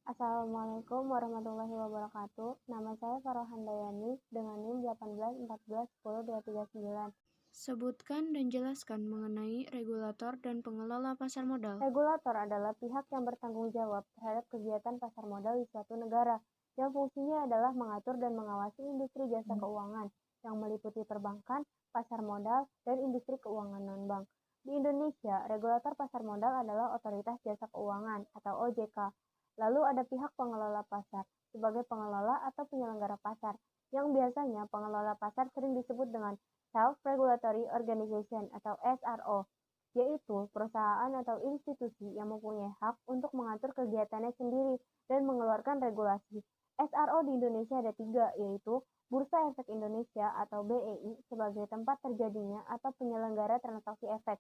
Assalamualaikum warahmatullahi wabarakatuh. Nama saya Farah Handayani dengan NIM 18 14 10 239. Sebutkan dan jelaskan mengenai regulator dan pengelola pasar modal. Regulator adalah pihak yang bertanggung jawab terhadap kegiatan pasar modal di suatu negara, yang fungsinya adalah mengatur dan mengawasi industri jasa keuangan, yang meliputi perbankan, pasar modal, dan industri keuangan non-bank. Di Indonesia, regulator pasar modal adalah Otoritas Jasa Keuangan atau OJK. Lalu ada pihak pengelola pasar sebagai pengelola atau penyelenggara pasar, yang biasanya pengelola pasar sering disebut dengan Self-Regulatory Organization atau SRO, yaitu perusahaan atau institusi yang mempunyai hak untuk mengatur kegiatannya sendiri dan mengeluarkan regulasi. SRO di Indonesia ada 3, yaitu Bursa Efek Indonesia atau BEI sebagai tempat terjadinya atau penyelenggara transaksi efek.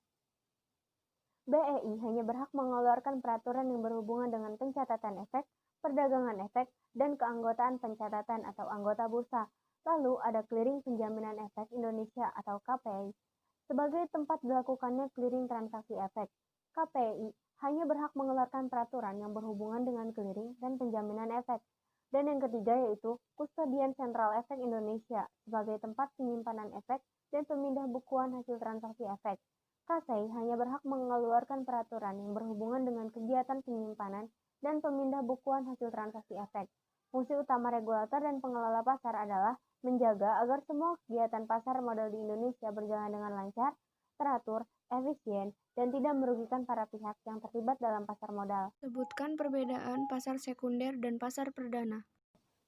BEI hanya berhak mengeluarkan peraturan yang berhubungan dengan pencatatan efek, perdagangan efek, dan keanggotaan pencatatan atau anggota bursa. Lalu ada Clearing Penjaminan Efek Indonesia atau KPI sebagai tempat dilakukannya clearing transaksi efek. KPI hanya berhak mengeluarkan peraturan yang berhubungan dengan clearing dan penjaminan efek. Dan yang ketiga yaitu Kustodian Sentral Efek Indonesia sebagai tempat penyimpanan efek dan pemindah bukuan hasil transaksi efek. KASEI hanya berhak mengeluarkan peraturan yang berhubungan dengan kegiatan penyimpanan dan pemindah bukuan hasil transaksi efek. Fungsi utama regulator dan pengelola pasar adalah menjaga agar semua kegiatan pasar modal di Indonesia berjalan dengan lancar, teratur, efisien, dan tidak merugikan para pihak yang terlibat dalam pasar modal. Sebutkan perbedaan pasar sekunder dan pasar perdana.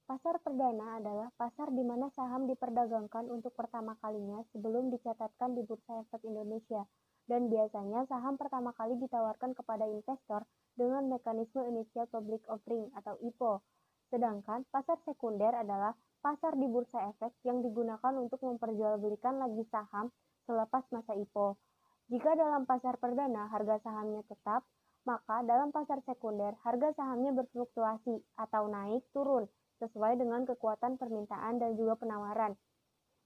Pasar perdana adalah pasar di mana saham diperdagangkan untuk pertama kalinya sebelum dicatatkan di Bursa Efek Indonesia, dan biasanya saham pertama kali ditawarkan kepada investor dengan mekanisme Initial Public Offering atau IPO. Sedangkan pasar sekunder adalah pasar di Bursa Efek yang digunakan untuk memperjualbelikan lagi saham selepas masa IPO. Jika dalam pasar perdana harga sahamnya tetap, maka dalam pasar sekunder harga sahamnya berfluktuasi atau naik turun sesuai dengan kekuatan permintaan dan juga penawaran.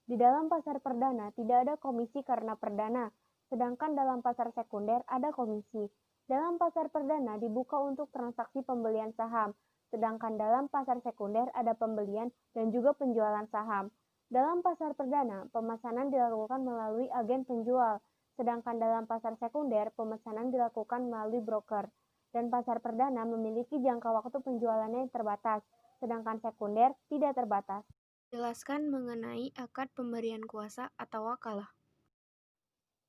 Di dalam pasar perdana tidak ada komisi karena perdana, sedangkan dalam pasar sekunder ada komisi. Dalam pasar perdana dibuka untuk transaksi pembelian saham, sedangkan dalam pasar sekunder ada pembelian dan juga penjualan saham. Dalam pasar perdana, pemesanan dilakukan melalui agen penjual, sedangkan dalam pasar sekunder, pemesanan dilakukan melalui broker. Dan pasar perdana memiliki jangka waktu penjualannya yang terbatas, sedangkan sekunder tidak terbatas. Jelaskan mengenai akad pemberian kuasa atau wakalah.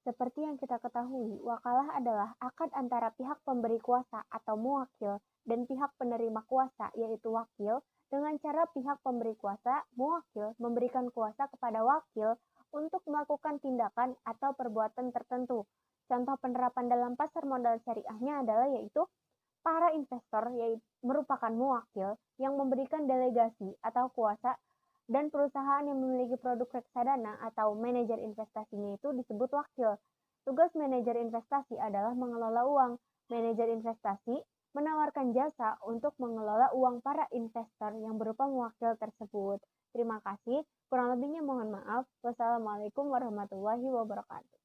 Seperti yang kita ketahui, wakalah adalah akad antara pihak pemberi kuasa atau muwakil dan pihak penerima kuasa yaitu wakil, dengan cara pihak pemberi kuasa, muwakil, memberikan kuasa kepada wakil untuk melakukan tindakan atau perbuatan tertentu. Contoh penerapan dalam pasar modal syariahnya adalah yaitu para investor yaitu merupakan muwakil yang memberikan delegasi atau kuasa, dan perusahaan yang memiliki produk reksadana atau manajer investasinya itu disebut wakil. Tugas manajer investasi adalah mengelola uang. Manajer investasi menawarkan jasa untuk mengelola uang para investor yang berupa muwakil tersebut. Terima kasih. Kurang lebihnya mohon maaf. Wassalamualaikum warahmatullahi wabarakatuh.